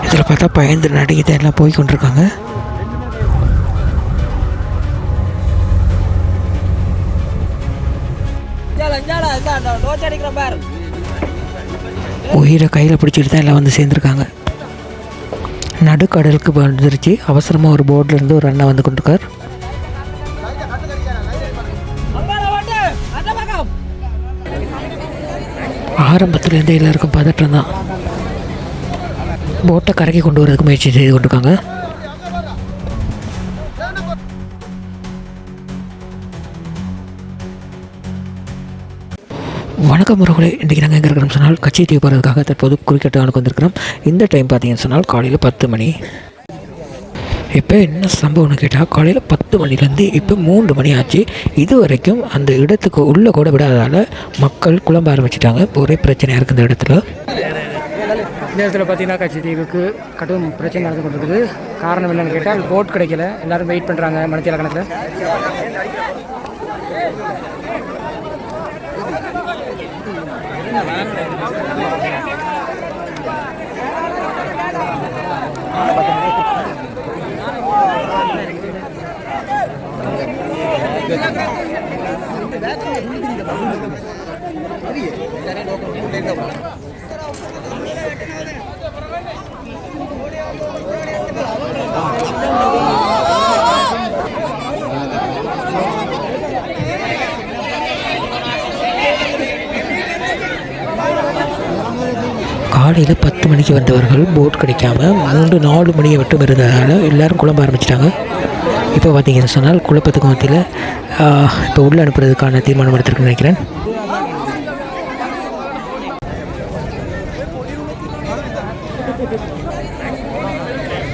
இதில் பார்த்தா பயந்து நடிகை எல்லாம் போய் கொண்டிருக்காங்க. உயிரை கையில் பிடிச்சிட்டு தான் எல்லாம் வந்து சேர்ந்துருக்காங்க. நடுக்கடலுக்கு வந்துருச்சு. அவசரமாக ஒரு போர்ட்லேருந்து ஒரு அண்ணன் வந்து கொண்டிருக்கார். ஆரம்பத்துலேருந்து எல்லாருக்கும் பதட்டம் தான். போட்டை கரைக்கி கொண்டு வரதுக்கு முயற்சி செய்து கொண்டிருக்காங்க. வணக்கம் உறவுகளே, இன்றைக்கி நாங்கள் எங்கே இருக்கிறோம் சொன்னால் கட்சி தீவு போகிறதுக்காக தற்போது குறிக்கட்டானுக்கு வந்திருக்கிறோம். இந்த டைம் பார்த்தீங்கன்னு சொன்னால் காலையில் 10 மணி. இப்போ என்ன சம்பவம்னு கேட்டால் காலையில் 10 மணிலேருந்து இப்போ 3 மணி ஆச்சு. இது வரைக்கும் அந்த இடத்துக்கு உள்ளே கூட விடாததால் மக்கள் குழம்ப ஆரம்பிச்சிட்டாங்க. ஒரே பிரச்சனையாக இருக்குது இந்த இடத்துல. இந்த இடத்துல பார்த்தீங்கன்னா கட்சி தீவுக்கு கடும் பிரச்சனை நடந்து கொண்டிருக்குது. காரணம் என்னென்னு கேட்டால் போட் கிடைக்கல. எல்லோரும் வெயிட் பண்ணுறாங்க மணித்தியால கணக்கில். காலையில் 10 மணிக்கு வந்தவர்கள் போட் கிடைக்காம 3-4 மணியை மட்டும் இருந்ததால் எல்லோரும் குழம்ப ஆரம்பிச்சிட்டாங்க. இப்போ பார்த்தீங்கன்னு சொன்னால் குழப்பத்துக்கு மத்தியில் இப்போ உள்ளே அனுப்புறதுக்கான தீர்மானம் எடுத்திருக்குன்னு நினைக்கிறேன்.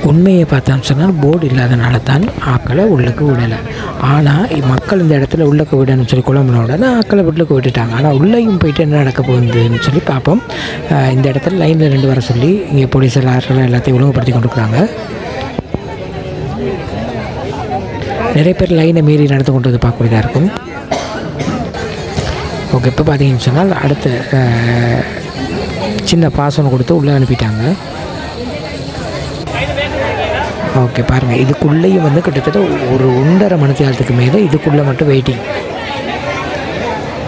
உண்மையை பார்த்தோம்னு சொன்னால் போர்டு இல்லாதனால தான் ஆக்களை உள்ளுக்கு விடலை. ஆனால் மக்கள் இந்த இடத்துல உள்ளுக்கு விடணும்னு சொல்லி குழம்புன உடனே ஆக்களை உள்ளுக்கு விட்டுட்டாங்க. ஆனால் உள்ளேயும் போயிட்டு என்ன நடக்க போகுதுன்னு சொல்லி பார்ப்போம். இந்த இடத்துல லைனில் 2 வர சொல்லி இங்கே போலீஸ் எல்லாத்தையும் ஒழுங்குபடுத்தி கொண்டிருக்கிறாங்க. நிறைய பேர் லைனை மீறி நடந்து கொண்டு வந்து பார்க்கக்கூடியதாக இருக்கும். ஓகே, இப்போ பார்த்தீங்கன்னு சொன்னால் அடுத்த சின்ன பாசனம் கொடுத்து உள்ளே அனுப்பிட்டாங்க. ஓகே பாருங்கள், இதுக்குள்ளேயும் வந்து கிட்டத்தட்ட ஒரு 1.5 மணி நேரத்துக்கு மேலே இதுக்குள்ளே மட்டும் வெயிட்டிங்.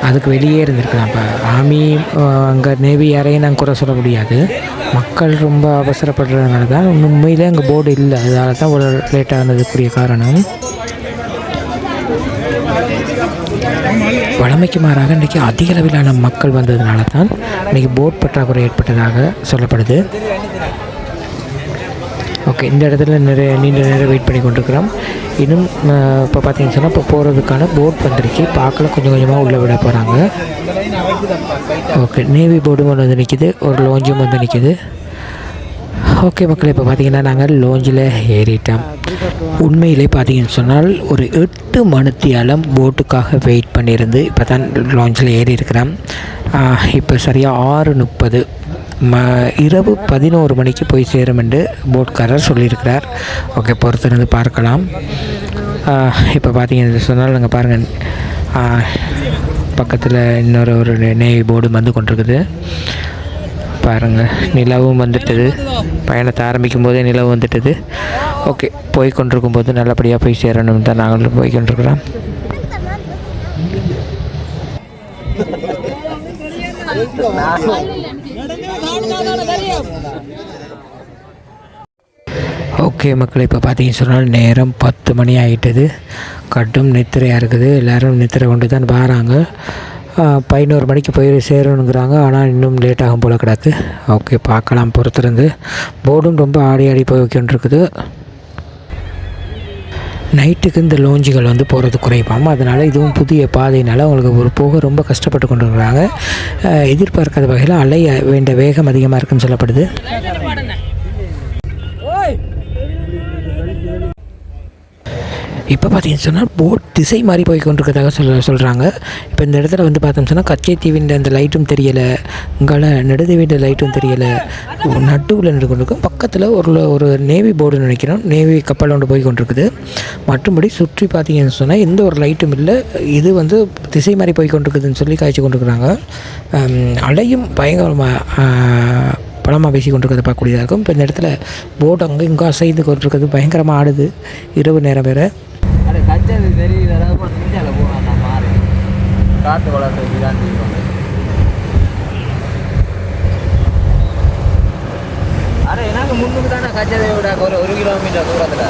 அதுக்கு வெளியே இருந்திருக்கலாம். இப்போ ஆர்மி அங்கே நேவி யாரையும் நாங்கள் குறை சொல்ல முடியாது. மக்கள் ரொம்ப அவசரப்படுறதுனால தான் உண்மையிலே அங்கே போர்டு இல்லை. அதனால தான் ஒரு லேட்டாக இருந்ததுக்குரிய காரணம். வழமைக்கு மாறாக இன்றைக்கி அதிக அளவிலான மக்கள் வந்ததுனால தான் இன்றைக்கி போட் பற்றாக்குறை ஏற்பட்டதாக சொல்லப்படுது. ஓகே, இந்த இடத்துல நீண்ட நேரம் வெயிட் பண்ணி கொண்டிருக்கிறோம். இன்னும் இப்போ பார்த்தீங்கன்னு சொன்னால் இப்போ போகிறதுக்கான போட் வந்துருச்சு. பார்க்கல கொஞ்சம் கொஞ்சமாக உள்ளே விட போகிறாங்க. ஓகே, நேவி போர்டும் ஒன்று வந்து நிற்கிது, ஒரு லோஞ்சும் வந்து நிற்கிது. ஓகே மக்கள், இப்போ பார்த்தீங்கன்னா நாங்கள் லோஞ்சில் ஏறிட்டோம். உண்மையிலே பார்த்தீங்கன்னு சொன்னால் ஒரு 8 மணித்தியாலம் போட்டுக்காக வெயிட் பண்ணியிருந்து இப்போ தான் லோஞ்சில் ஏறி இருக்கிறோம். இப்போ சரியாக 6:30 இரவு 11 மணிக்கு போய் சேரும் என்று போட்காரர் சொல்லியிருக்கிறார். ஓகே, பொறுத்திருந்து பார்க்கலாம். இப்போ பார்த்தீங்கன்னு சொன்னால் நாங்கள் பாருங்கள், பக்கத்தில் இன்னொரு நேவி போர்டு வந்து கொண்டிருக்குது. பாருங்கள், நிலவும் வந்துட்டது. பயணத்தை ஆரம்பிக்கும் போதே நிலவு வந்துட்டது. ஓகே, போய் கொண்டிருக்கும் போது நல்லபடியாக போய் சேரணும் தான் நாங்களும் போய் கொண்டிருக்கிறோம். ஓகே மக்கள், இப்போ பார்த்தீங்கன்னு சொன்னால் நேரம் 10 மணி ஆகிட்டது. கடும் நித்திரையாக இருக்குது. எல்லோரும் நித்திரை கொண்டு தான் வராங்க. 11 மணிக்கு போய் சேரணுங்கிறாங்க. ஆனால் இன்னும் லேட்டாகும் போல் கிடக்கு. ஓகே, பார்க்கலாம் பொறுத்திருந்து. போர்டும் ரொம்ப ஆடி போய் வைக்கின்றிருக்குது. நைட்டுக்கு இந்த லோஞ்சுகள் வந்து போகிறது குறைப்பாம். அதனால் இதுவும் புதிய பாதையினால் அவங்களுக்கு ஒரு போக ரொம்ப கஷ்டப்பட்டு கொண்டு இருக்கிறாங்க. எதிர்பார்க்காத வகையில் அலைய வேண்ட வேகம் அதிகமாக இருக்குன்னு சொல்லப்படுது. இப்போ பார்த்தீங்கன்னு சொன்னால் போட் திசை மாறி போய் கொண்டிருக்கிறதாக சொல்கிறாங்க. இப்போ இந்த இடத்துல வந்து பார்த்தோம்னு சொன்னால் கச்சைத்தீவின் அந்த லைட்டும் தெரியலை, இங்கால நெடுதீவின் லைட்டும் தெரியலை, நடுவில் நின்று கொண்டிருக்கும். பக்கத்தில் ஒரு நேவி போர்டு நினைக்கிறோம், நேவி கப்பல் ஒன்று போய் கொண்டிருக்குது. மற்றபடி சுற்றி பார்த்தீங்கன்னு சொன்னால் எந்த ஒரு லைட்டும் இல்லை. இது வந்து திசை மாறி போய் கொண்டிருக்குதுன்னு சொல்லி காய்ச்சி கொண்டிருக்கிறாங்க. அலையும் பயங்கரமாக பலமாக பேசி கொண்டிருக்கிறத பார்க்கக்கூடியதாக இருக்கும். இப்போ இந்த இடத்துல போட் அங்கே இங்கே அசைந்து கொண்டிருக்கிறது பயங்கரமாக ஆடுது, இரவு நேரம் வேறு. அது கச்சது தெரியல, இந்தியாவில் போகலாம் நான் மாறி காற்று வளர்த்து தான் செய்வோம். அरे எனக்கு முன்னுக்கு தானே கச்சதை விட ஒரு கிலோமீட்டர் தூரத்தில்.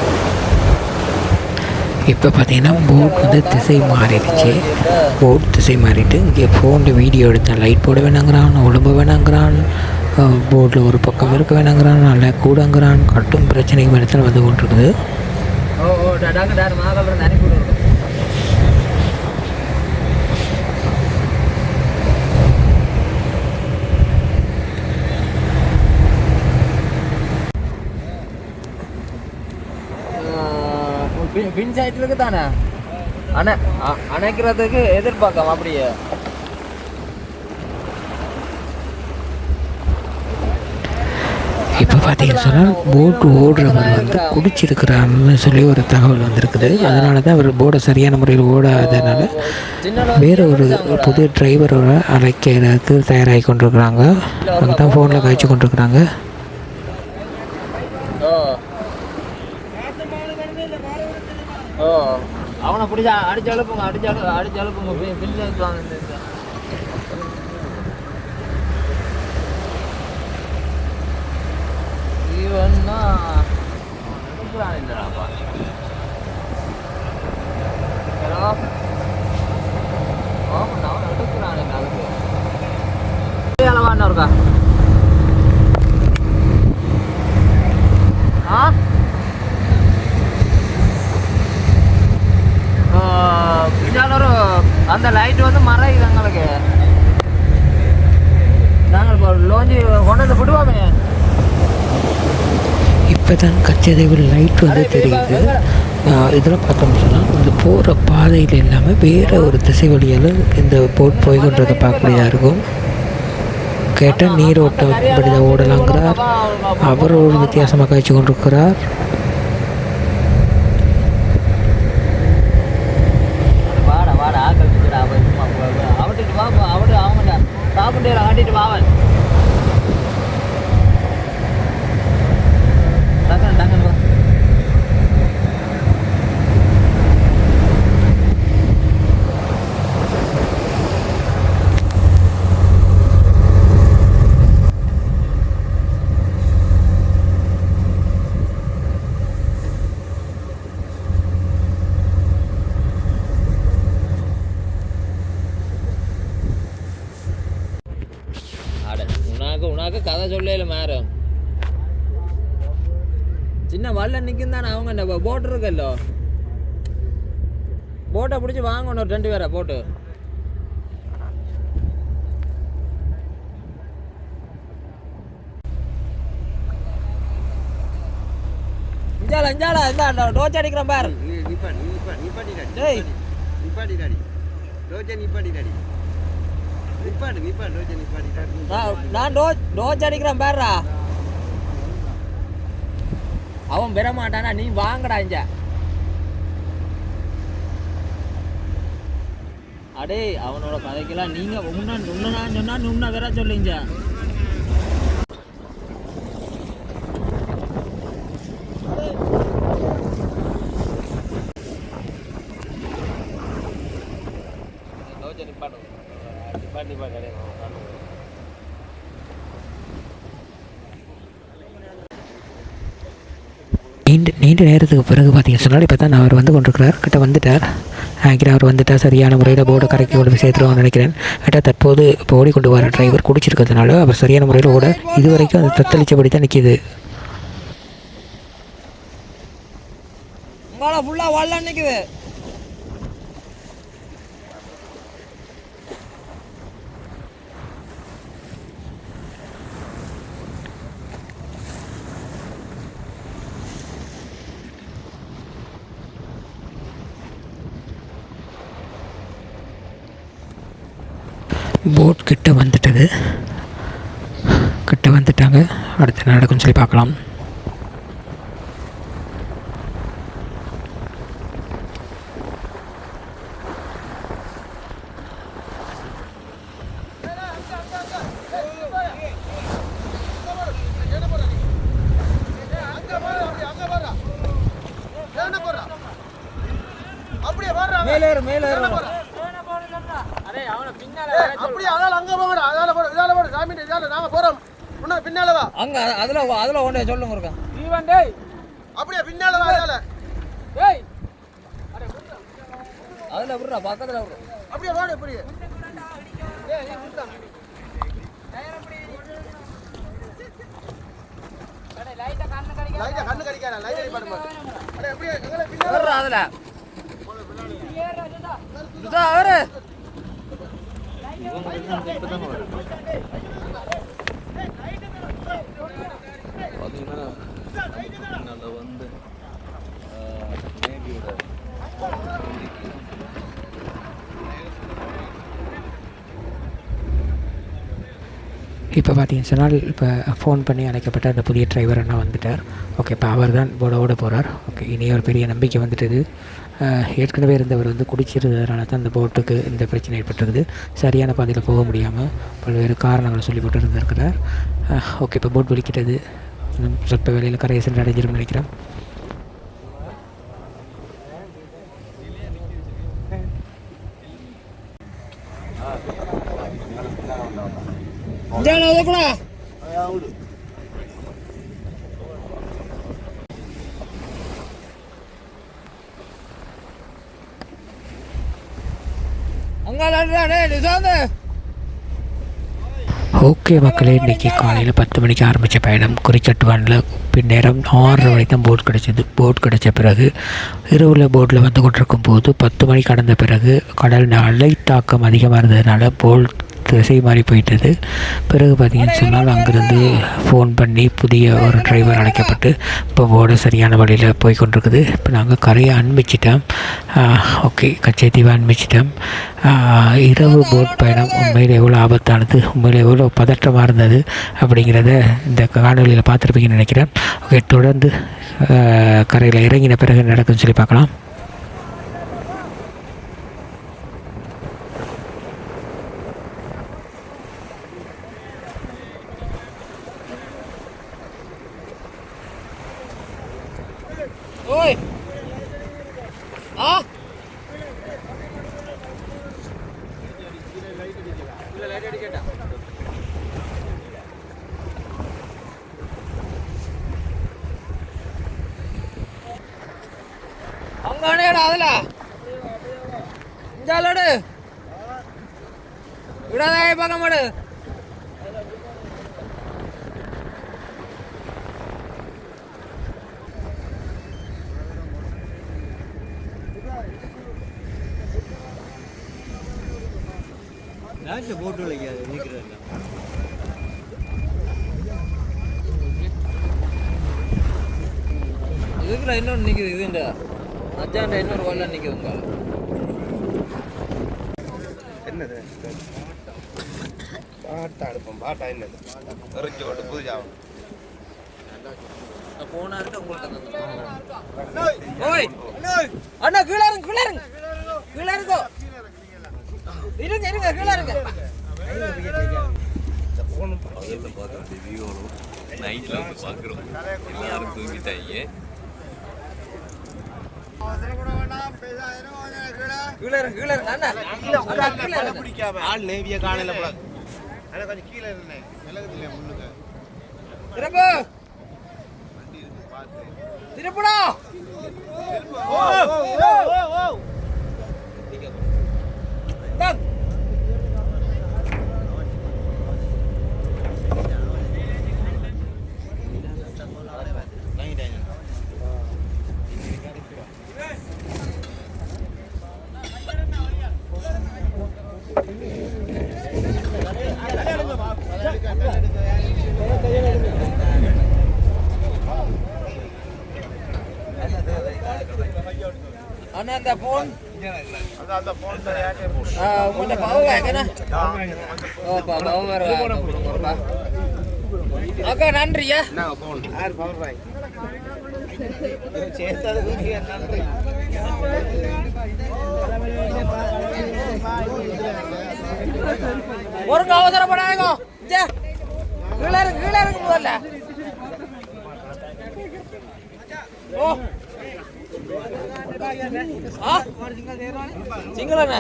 இப்போ பார்த்தீங்கன்னா போட் வந்து திசை மாறிடுச்சு. போட் திசை மாறிட்டு இங்கே ஃபோனில் வீடியோ எடுத்தேன். லைட் போட வேணாங்கிறான், உடம்பு வேணாங்கிறான், போட்டில் ஒரு பக்கம் இருக்க வேணாங்கிறான், நல்லா கூடங்கிறான். கட்டும் பிரச்சனைக்கு இடத்துல வந்து கொண்டிருக்குது. டாக்டர் மாகபுரம் அனுப்பி விடுவோம். பின்சாயத்துக்கு தானே அணைக்கிறதுக்கு எதிர்பார்க்கலாம் அப்படியே. இப்போ பார்த்தீங்கன்னு சொன்னால் போட் ஓடுறவர் வந்து குடிச்சிருக்கிறான்னு சொல்லி ஒரு தகவல் வந்திருக்குது. அதனால தான் அவர் போர்டை சரியான முறையில் ஓடாதனால வேறு ஒரு புது டிரைவரோட அழைக்கிறதுக்கு தயாராகி கொண்டிருக்கிறாங்க. அங்கே தான் ஃபோனில் காய்ச்சி கொண்டிருக்கிறாங்க. அவனை பிடிச்சா அடிச்சு அழுப்புங்க, அடிச்சு அழுப்புங்க. பின்சாயத்து வாங்க. இவன்னா எடுக்கிறான் இல்லைடாப்பா. ஹலோ, ஆமாண்ணா அவன் எடுக்கிறான் இல்லை. அதுக்கு அளவாண்ணா இருக்கா? அந்த லைட் வந்து மறையுது எங்களுக்கு. நாங்கள் இப்போ லோஞ்சி கொண்டு வந்து விடுவோமே. இப்போ தான் கச்சதேவில் லைட் வந்து தெரியுது. இதில் பார்த்தோம்னு சொன்னால் இந்த போகிற பாதையில் இல்லாமல் வேறு ஒரு திசை வழியால் இந்த போட் போய்கொன்றதை பார்க்கக்கூடியதாக இருக்கும். கேட்டால் நீரோட்டம் இப்படி தான் ஓடலாங்கிறார். அவர் ஒரு வித்தியாசமாக காய்ச்சி கொண்டிருக்கிறார். ஆட்டிட்டு வாவன் டக்குனு டக்குனு வா. உனக்கு கதை சொல்லல மேரம். சின்ன வல்ல நிற்கும் தானே அவங்க. இந்த போட்டு இருக்கல்லோ, போட்டை பிடிச்சி வாங்கணும் ஒரு 2 பேரை போட்டு. இஞ்சால இஞ்சால இந்த டோச்சு அடிக்கிறேன் பாரு. நான் டோச்சு அடிக்கிறேன் பாருடா. அவன் பெற மாட்டானா, நீ வாங்கடா இஞ்ச. அடே அவனோட கதைக்கெல்லாம் நீங்க உன்ன சொன்னா உன்ன வேற சொல்லிங்க. நீண்ட நேரத்துக்கு பிறகு பார்த்தீங்கன்னு சொன்னால் இப்போ தான் அவர் வந்து கொண்டிருக்கிறார். கிட்ட வந்துட்டார். நினைக்கிறேன் அவர் வந்துட்டால் சரியான முறையில் போர்டை கரைக்கி கொண்டு போய் சேர்த்துருவான்னு நினைக்கிறேன். கேட்டால் தற்போது இப்போ ஓடிக்கொண்டு வர டிரைவர் குடிச்சிருக்கிறதுனால அவர் சரியான முறையில் ஓட இது வரைக்கும் அது தத்தளித்தபடி தான் நிற்கிது. ஃபுல்லாக வாழ நிற்குது. போட் கிட்ட வந்துட்டாங்க. அடுத்து என்ன நடக்கும்னு சொல்லி பார்க்கலாம். அதுல ஒன்றே சொல்லுங்க இருக்கா அப்படியே பின்னால வா அதுல விடுறா பக்கத்துல விடுறா அப்படியே வாடு அப்படியே கண்ணு கடிக்காத லைட்டை பாருங்க அட அப்படியே பின்னால அதுல அவரு இப்போ பார்த்தீங்கன்னு சொன்னால் இப்போ ஃபோன் பண்ணி அழைக்கப்பட்ட அந்த புதிய டிரைவர் அண்ணா வந்துட்டார். ஓகே, இப்போ அவர் தான் போட போகிறார். ஓகே, இனி ஒரு பெரிய நம்பிக்கை வந்துட்டுது. ஏற்கனவே இருந்தவர் வந்து குடிச்சிருந்ததுனால தான் இந்த போட்டுக்கு இந்த பிரச்சனை ஏற்பட்டிருக்குது. சரியான பாதையில் போக முடியாமல் பல்வேறு காரணங்களை சொல்லி போட்டு இருந்திருக்கிறார். ஓகே, இப்போ போட் வலிக்கிட்டது. இன்னும் சொற்ப வேலையில் கரையை சென்று அடைஞ்சிரும்னு நினைக்கிறேன். ஓகே மக்களே, இன்றைக்கி காலையில் 10 மணிக்கு ஆரம்பித்த பயணம் குறிச்சட்டுவானில் பின்னேரம் 6:30 மணிக்கு தான் போட் கிடச்சிது. போட் கிடச்ச பிறகு இரவில் போட்டில் வந்து கொண்டிருக்கும் போது 10 மணி கடந்த பிறகு கடல் அலை தாக்கம் அதிகமாக இருந்ததுனால போட் திசை மாறி போயிட்டது. பிறகு பார்த்தீங்கன்னு சொன்னால் அங்கேருந்து ஃபோன் பண்ணி புதிய ஒரு டிரைவர் அழைக்கப்பட்டு இப்போ போட சரியான வழியில் போய் கொண்டிருக்குது. இப்போ நாங்கள் கரையை அனுப்பிச்சிட்டோம். ஓகே, கச்சைத்தீவை அனுப்பிச்சிட்டோம். இரவு போட் பயணம் உண்மையில் எவ்வளோ ஆபத்தானது, உண்மையில் எவ்வளோ பதற்றமாக இருந்தது அப்படிங்கிறத இந்த காணொலியில் பார்த்துருப்பீங்கன்னு நினைக்கிறேன். ஓகே, தொடர்ந்து கரையில் இறங்கின பிறகு நடக்குன்னு சொல்லி பார்க்கலாம். அதுல விடாத பார்க்க மாடு போட்டு இதுக்குள்ள இன்னொன்று நிற்குது. இதுண்டா அச்சாண்ட இன்னொரு கோல்ல நிற்குதுங்க. என்னது பாட்டா எடுப்போம். பாட்டா என்னது இறக்கி விட்டு புதுஜாவும் போனாரு உங்களுக்கு. ஓய் அண்ணா கீழே இருங்க, கீழே இருங்க, கீழே இருங்க, இருங்க இருங்க, கீழே இருங்க. நைட்ல வந்து பாக்குறோம் யாரும் தூங்கிட்டாங்க. ஆள் நேவிய காணல கொஞ்சம் கீழே இருந்தேன். திருப்படா அண்ணா இந்த போன் கொஞ்சம் பவர் வாங்கண்ணா. ஓப்பா பவர் வருவா. அக்கா நன்றியா. ஒரு அவசரப்படாங்க. கீழே இருக்கு முதல்ல. ஓ சிங்களண்ணா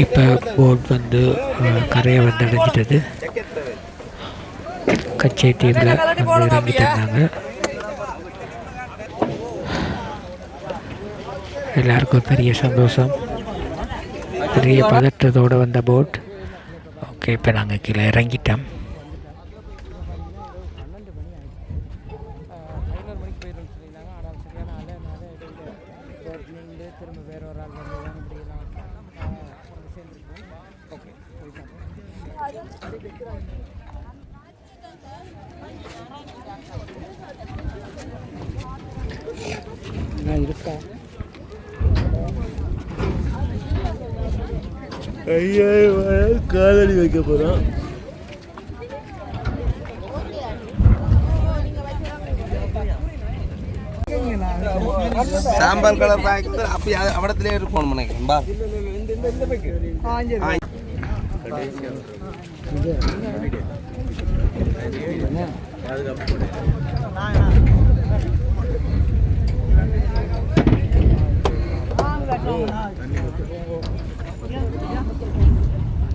இப்போ போட் வந்து கரையை வந்து அடைஞ்சிட்டது. கச்சை தீவில் வந்து இறங்கிட்டு இருந்தாங்க. எல்லாருக்கும் பெரிய சந்தோஷம், பெரிய பதற்றத்தோடு வந்த போட். ஓகே, இப்போ நாங்கள் கீழே இறங்கிட்டோம். 11 மணிக்கு போயிடும்னு சொல்லியிருந்தாங்க. ஆனால் சரியான அலைனால இடையில நீங்களே திரும்ப வேற ஒரு ஆள் வந்து இப்படியெல்லாம் வந்து சேர்ந்துருக்கோம். ஓகே போயிட்டாங்க. இருக்கா காலடி வைக்க போகிறோம். சாம்பார் கலர் பேக் அப்படி அவடத்திலே இருக்கணும் நினைக்கிறேன். பா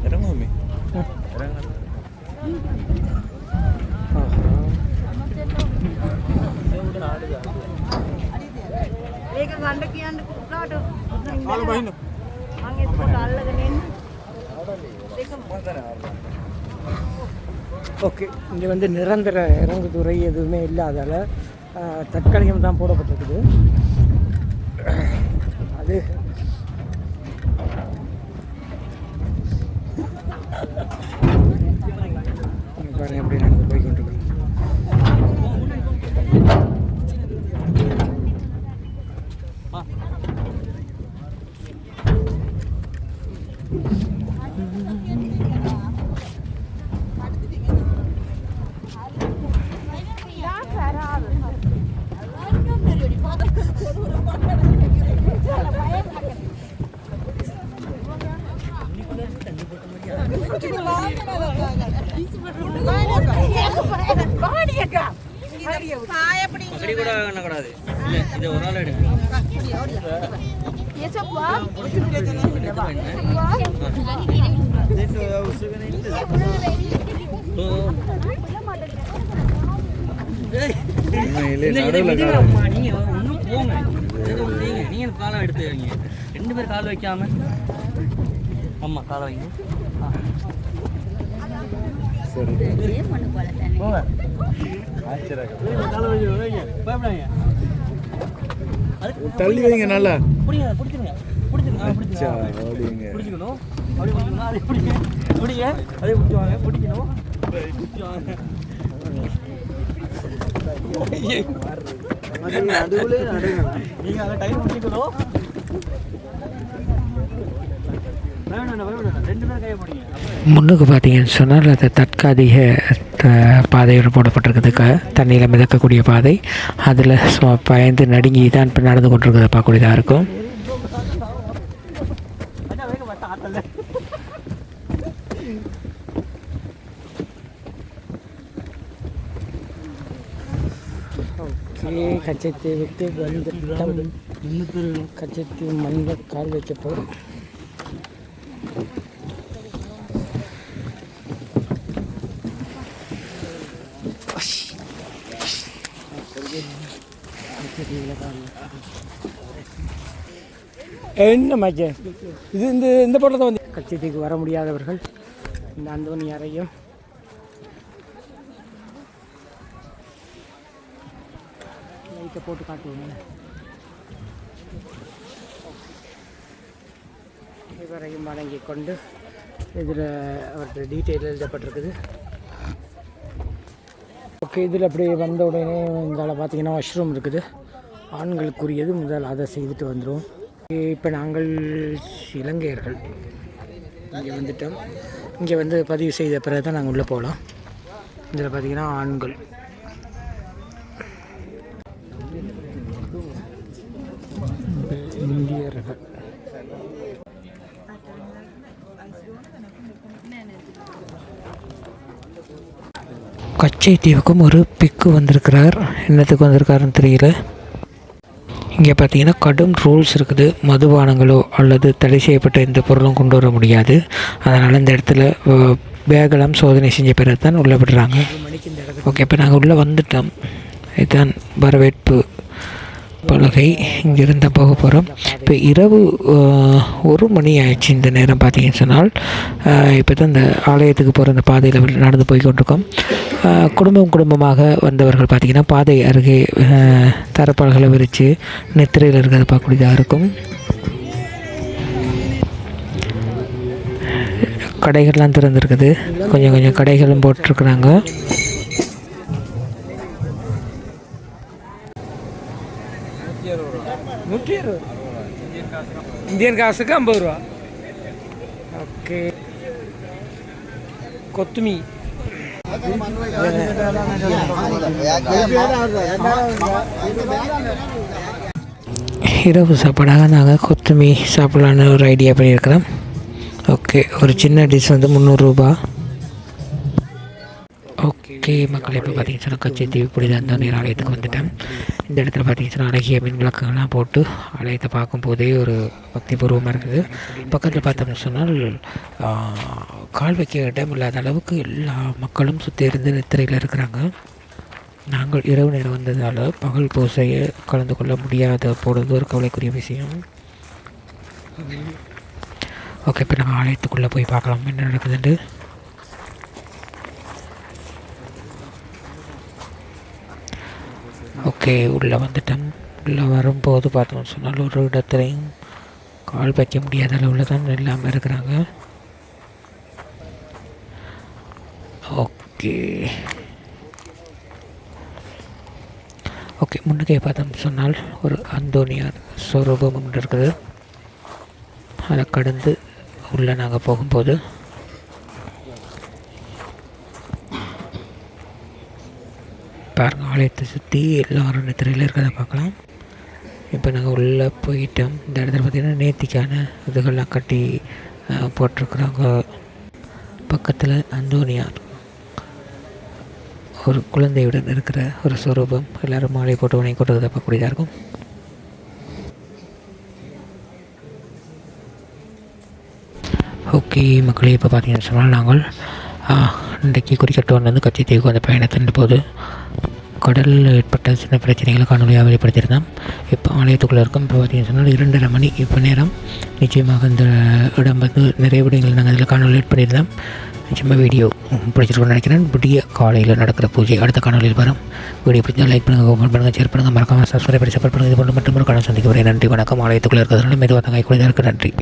இறங்குமே ஓகே. இங்கே வந்து நிரந்தர இறங்குதுறை எதுவுமே இல்லாதால் தற்காலிகம் தான் போடப்பட்டிருக்குது. அது பாருங்க எப்படி நடந்து போய் கொண்டிருக்கு. நீங்க காலம் எடுத்துறீங்க. 2 பேர் கால் வைக்காம அம்மா கால வைங்க. தள்ளி வைங்க நல்லா. பிடிச்சிருங்க பிடிச்சிக்கணும். அப்படி பிடிக்கணும். அதை பிடிங்க பிடிங்க. அதே பிடிச்சுவாங்க. பிடிக்கணும். பிடிச்சுவாங்க. நீங்க அதை டைம் பிடிக்கணும். முன்னுக்கு பார்த்தீங்கன்னு சொன்னால் அது தற்காலிக பாதையில் போடப்பட்டிருக்குது. தண்ணியில் மிதக்கக்கூடிய பாதை. அதில் பயந்து நடுங்கி தான் இப்போ நடந்து கொண்டிருக்கிறத பார்க்கக்கூடியதாக இருக்கும். கச்சத்தீவுக்கு வந்துட்டோம். கச்சத்தீவு மண்ணில் கால் வைக்க போகிறோம். என்ன மச்சே இது இந்த போட்டத்தை வந்து கச்சத்தீவுக்கு வர முடியாதவர்கள் இந்த அந்தோனியாரையும் லைட்டை போட்டு காட்டுவோம். இவரையும் வணங்கி கொண்டு இதில் அவர்கிட்ட டீட்டெயில் எழுதப்பட்டிருக்குது. ஓகே, இதில் அப்படி வந்த உடனே இந்தால பார்த்தீங்கன்னா வாஷ்ரூம் இருக்குது, ஆண்களுக்குரியது. முதல் அதை செய்துட்டு வந்துடுவோம். இப்போ நாங்கள் இலங்கையர்கள் இங்கே வந்துட்டோம். இங்கே வந்து பதிவு செய்த பிறகு தான் நாங்கள் உள்ளே போகலாம். இதில் பார்த்தீங்கன்னா ஆண்கள், இந்தியர்கள். கச்சைத்தீவுக்கும் ஒரு பிக்கு வந்திருக்கிறார். என்னத்துக்கு வந்திருக்காருன்னு தெரியல. இங்கே பார்த்தீங்கன்னா கடும் ரூல்ஸ் இருக்குது. மதுபானங்களோ அல்லது தடை செய்யப்பட்ட எந்த பொருளும் கொண்டு வர முடியாது. அதனால் இந்த இடத்துல பேகெல்லாம் சோதனை செஞ்ச பிறகு தான் உள்ளே விடுறாங்க. ஓகே, இப்போ நாங்கள் உள்ளே வந்துட்டோம். இதுதான் வரவேற்பு பலகை. இங்கிருந்து போக போகிறோம். இப்போ இரவு 1 மணி ஆயிடுச்சு. இந்த நேரம் பார்த்தீங்கன்னு சொன்னால் இப்போ தான் இந்த ஆலயத்துக்கு போகிற அந்த பாதையில் நடந்து போய் கொண்டிருக்கோம். குடும்பமாக வந்தவர்கள் பார்த்திங்கன்னா பாதை அருகே தரப்பால்களை விரித்து நித்திரையில் இருக்கிறத பார்க்கக்கூடியதாக இருக்கும். கடைகள்லாம் திறந்துருக்குது. கொஞ்சம் கடைகளும் போட்டிருக்குறாங்க. இந்தியன் காசுக்கு 50 ரூபா. ஓகே, கொத்துமி இரவு சாப்பாடாக நாங்கள் கொத்துமி சாப்பிட்லான்னு ஒரு ஐடியா பண்ணியிருக்கிறோம். ஓகே, ஒரு சின்ன டிஷ் வந்து 300 ரூபா. ஓகே மக்கள், இப்போ பார்த்தீங்கன்னா கச்சைத்தீவு புனித அந்தோனியார் ஆலயத்துக்கு வந்துட்டேன். இந்த இடத்துல பார்த்தீங்கன்னா அழகிய மின் விளக்குகள்லாம் போட்டு ஆலயத்தை பார்க்கும்போதே ஒரு பக்திபூர்வமாக இருக்குது. பக்கத்தில் பார்த்தோம்னு சொன்னால் கால் வைக்க இடம் இல்லாத அளவுக்கு எல்லா மக்களும் சுற்றி இருந்து நித்திரையில் இருக்கிறாங்க. நாங்கள் இரவு நேரம் வந்ததால் பகல் பூசையை கலந்து கொள்ள முடியாத போடுறது ஒரு கவலைக்குரிய விஷயம். ஓகே, இப்போ நாங்கள் ஆலயத்துக்குள்ளே போய் பார்க்கலாம் என்ன நடக்குதுண்டு. ஓகே, உள்ளே வந்துட்டோம். உள்ளே வரும்போது பார்த்தோம்னு சொன்னால் ஒரு இடத்துலையும் கால் வைக்க முடியாத அளவில் தான் இல்லாமல் இருக்கிறாங்க. ஓகே முன்னுக்கே பார்த்தோம்னு சொன்னால் ஒரு அந்தோனியார் ஸ்வரூபம் ஒன்று இருக்குது. அதை கடந்து உள்ளே நாங்கள் போகும்போது பாருங்கள், ஆலயத்தை சுற்றி எல்லாரும் நித்திரையில் இருக்கிறத பார்க்கலாம். இப்போ நாங்கள் உள்ளே போயிட்டோம். இந்த இடத்துல பார்த்திங்கன்னா நேர்த்திக்கான இதுகள்லாம் கட்டி போட்டிருக்குறாங்க. பக்கத்தில் அந்தோனியார் ஒரு குழந்தையுடன் இருக்கிற ஒரு ஸ்வரூபம். எல்லோரும் மாலை போட்டு உணை கொட்டுறதை பார்க்கக்கூடியதாக இருக்கும். ஓகே மக்களே, இப்போ பார்த்தீங்கன்னு சொன்னால் நாங்கள் இன்றைக்கு குறிக்கட்டோன்லேருந்து கச்சைத்தீவுக்கு வந்த பயணத்தின் போது கடலில் ஏற்பட்ட சின்ன பிரச்சனைகளை காணொலியாக வெளிப்படுத்தியிருந்தோம். இப்போ ஆலயத்துக்குள்ளே இருக்கும். இப்போ பார்த்தீங்கன்னு சொன்னால் 2:30 மணி இப்போ நேரம். நிச்சயமாக இந்த இடம் வந்து நிறைய விடயங்கள் நாங்கள் அதில் காணொலி ஏட் பண்ணியிருந்தோம். நிச்சயமாக வீடியோ பிடிச்சிருக்கோன்னு நினைக்கிறேன். விடிய காலையில் நடக்கிற பூஜை அடுத்த காணொலியில் வரும். வீடியோ பிடிச்சா லைக் பண்ணுங்கள், கமெண்ட் பண்ணுங்கள், ஷேர் பண்ணுங்கள், மறக்காமல் சப்ஸ்கிரைப் பண்ணி சப்போர்ட் பண்ணுங்கள். இது போன்று மட்டும் ஒரு காணொலி சந்திக்க வரேன். நன்றி, வணக்கம். ஆலயத்துக்குள்ளே இருக்கிறதுனால மெதுவாக தங்காய் கூடியதாக இருக்குது. நன்றி.